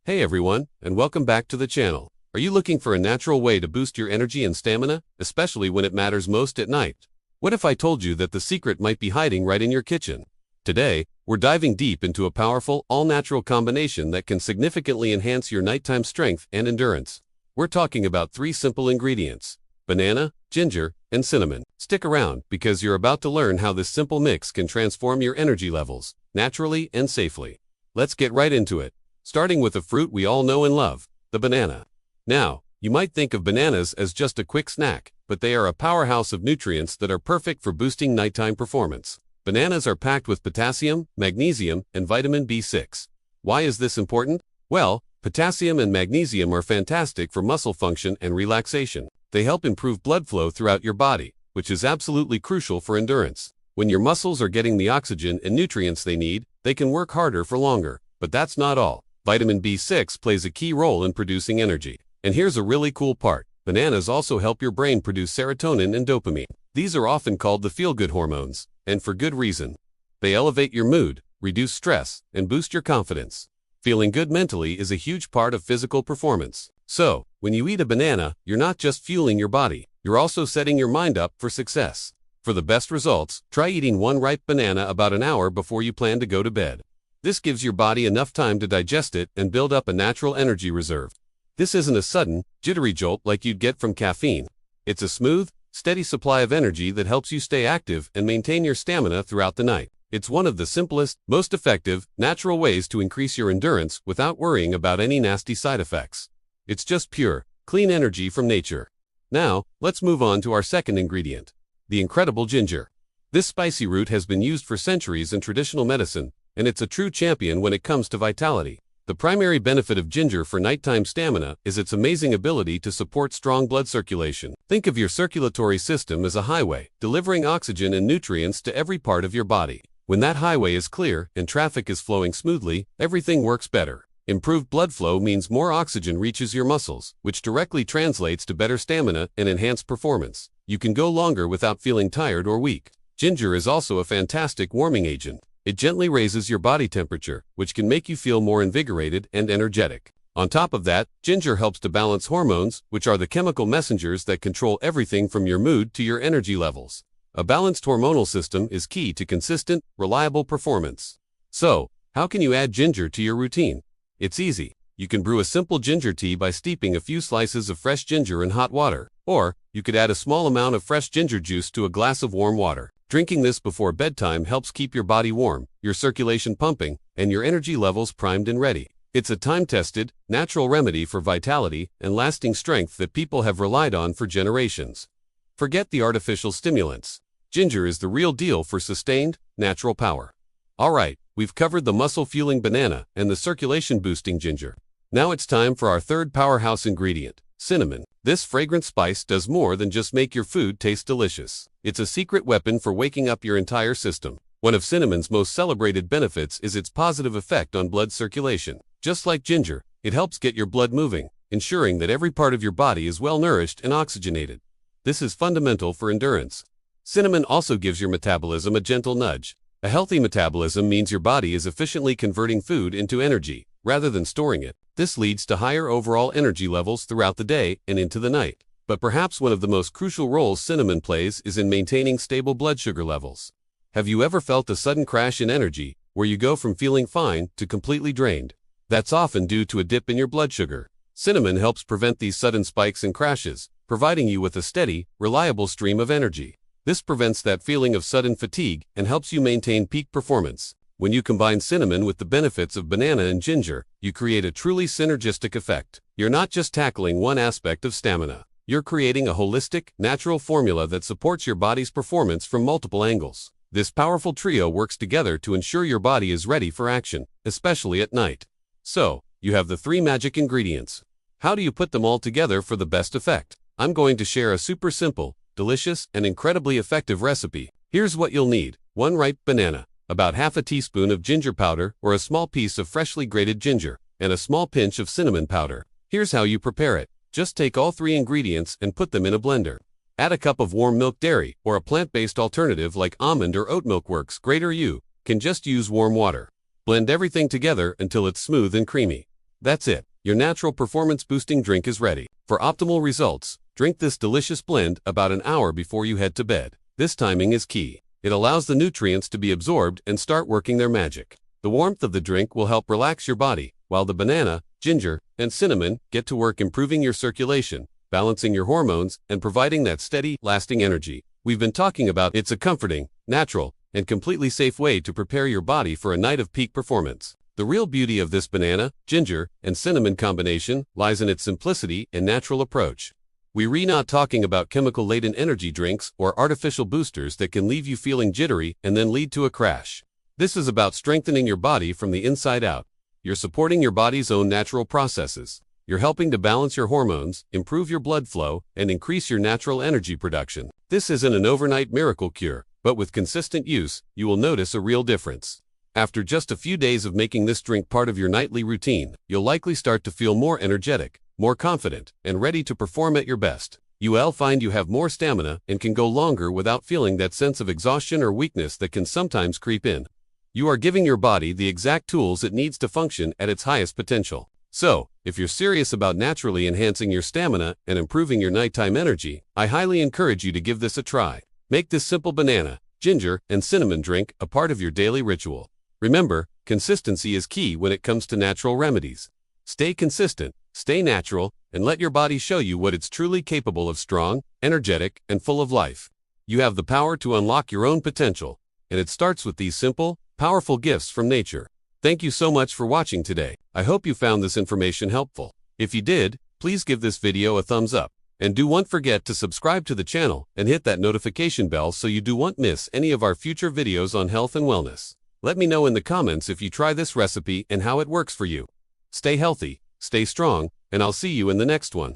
Hey everyone, and welcome back to the channel. Are you looking for a natural way to boost your energy and stamina, especially when it matters most at night? What if I told you that the secret might be hiding right in your kitchen? Today, we're diving deep into a powerful, all-natural combination that can significantly enhance your nighttime strength and endurance. We're talking about 3 simple ingredients: banana, ginger, and cinnamon. Stick around, because you're about to learn how this simple mix can transform your energy levels, naturally and safely. Let's get right into it. Starting with a fruit we all know and love, the banana. Now, you might think of bananas as just a quick snack, but they are a powerhouse of nutrients that are perfect for boosting nighttime performance. Bananas are packed with potassium, magnesium, and vitamin B6. Why is this important? Well, potassium and magnesium are fantastic for muscle function and relaxation. They help improve blood flow throughout your body, which is absolutely crucial for endurance. When your muscles are getting the oxygen and nutrients they need, they can work harder for longer. But that's not all. Vitamin B6 plays a key role in producing energy. And here's a really cool part. Bananas also help your brain produce serotonin and dopamine. These are often called the feel-good hormones, and for good reason. They elevate your mood, reduce stress, and boost your confidence. Feeling good mentally is a huge part of physical performance. So, when you eat a banana, you're not just fueling your body, you're also setting your mind up for success. For the best results, try eating one ripe banana about an hour before you plan to go to bed. This gives your body enough time to digest it and build up a natural energy reserve. This isn't a sudden, jittery jolt like you'd get from caffeine. It's a smooth, steady supply of energy that helps you stay active and maintain your stamina throughout the night. It's one of the simplest, most effective, natural ways to increase your endurance without worrying about any nasty side effects. It's just pure, clean energy from nature. Now, let's move on to our second ingredient, the incredible ginger. This spicy root has been used for centuries in traditional medicine, and it's a true champion when it comes to vitality. The primary benefit of ginger for nighttime stamina is its amazing ability to support strong blood circulation. Think of your circulatory system as a highway, delivering oxygen and nutrients to every part of your body. When that highway is clear and traffic is flowing smoothly, everything works better. Improved blood flow means more oxygen reaches your muscles, which directly translates to better stamina and enhanced performance. You can go longer without feeling tired or weak. Ginger is also a fantastic warming agent. It gently raises your body temperature, which can make you feel more invigorated and energetic. On top of that, ginger helps to balance hormones, which are the chemical messengers that control everything from your mood to your energy levels. A balanced hormonal system is key to consistent, reliable performance. So, how can you add ginger to your routine? It's easy. You can brew a simple ginger tea by steeping a few slices of fresh ginger in hot water, or you could add a small amount of fresh ginger juice to a glass of warm water. Drinking this before bedtime helps keep your body warm, your circulation pumping, and your energy levels primed and ready. It's a time-tested, natural remedy for vitality and lasting strength that people have relied on for generations. Forget the artificial stimulants. Ginger is the real deal for sustained, natural power. Alright, we've covered the muscle-fueling banana and the circulation-boosting ginger. Now it's time for our third powerhouse ingredient, cinnamon. This fragrant spice does more than just make your food taste delicious. It's a secret weapon for waking up your entire system. One of cinnamon's most celebrated benefits is its positive effect on blood circulation. Just like ginger, it helps get your blood moving, ensuring that every part of your body is well nourished and oxygenated. This is fundamental for endurance. Cinnamon also gives your metabolism a gentle nudge. A healthy metabolism means your body is efficiently converting food into energy, rather than storing it. This leads to higher overall energy levels throughout the day and into the night. But perhaps one of the most crucial roles cinnamon plays is in maintaining stable blood sugar levels. Have you ever felt a sudden crash in energy, where you go from feeling fine to completely drained? That's often due to a dip in your blood sugar. Cinnamon helps prevent these sudden spikes and crashes, providing you with a steady, reliable stream of energy. This prevents that feeling of sudden fatigue and helps you maintain peak performance. When you combine cinnamon with the benefits of banana and ginger, you create a truly synergistic effect. You're not just tackling one aspect of stamina. You're creating a holistic, natural formula that supports your body's performance from multiple angles. This powerful trio works together to ensure your body is ready for action, especially at night. So, you have the 3 magic ingredients. How do you put them all together for the best effect? I'm going to share a super simple, delicious, and incredibly effective recipe. Here's what you'll need. 1 ripe banana, about half a teaspoon of ginger powder or a small piece of freshly grated ginger, and a small pinch of cinnamon powder. Here's how you prepare it. Just take all 3 ingredients and put them in a blender. Add a cup of warm milk dairy, or a plant-based alternative like almond or oat milk works great, or you can just use warm water. Blend everything together until it's smooth and creamy. That's it. Your natural performance-boosting drink is ready. For optimal results, drink this delicious blend about an hour before you head to bed. This timing is key. It allows the nutrients to be absorbed and start working their magic. The warmth of the drink will help relax your body, while the banana, ginger, and cinnamon get to work improving your circulation, balancing your hormones, and providing that steady, lasting energy we've been talking about. It's a comforting, natural, and completely safe way to prepare your body for a night of peak performance. The real beauty of this banana, ginger, and cinnamon combination lies in its simplicity and natural approach. We're not talking about chemical-laden energy drinks or artificial boosters that can leave you feeling jittery and then lead to a crash. This is about strengthening your body from the inside out. You're supporting your body's own natural processes. You're helping to balance your hormones, improve your blood flow, and increase your natural energy production. This isn't an overnight miracle cure, but with consistent use, you will notice a real difference. After just a few days of making this drink part of your nightly routine, you'll likely start to feel more energetic, more confident, and ready to perform at your best. You'll find you have more stamina and can go longer without feeling that sense of exhaustion or weakness that can sometimes creep in. You are giving your body the exact tools it needs to function at its highest potential. So, if you're serious about naturally enhancing your stamina and improving your nighttime energy, I highly encourage you to give this a try. Make this simple banana, ginger, and cinnamon drink a part of your daily ritual. Remember, consistency is key when it comes to natural remedies. Stay consistent, stay natural, and let your body show you what it's truly capable of: strong, energetic, and full of life. You have the power to unlock your own potential, and it starts with these simple, powerful gifts from nature. Thank you so much for watching today. I hope you found this information helpful. If you did, please give this video a thumbs up. And don't forget to subscribe to the channel and hit that notification bell so you don't miss any of our future videos on health and wellness. Let me know in the comments if you try this recipe and how it works for you. Stay healthy, stay strong, and I'll see you in the next one.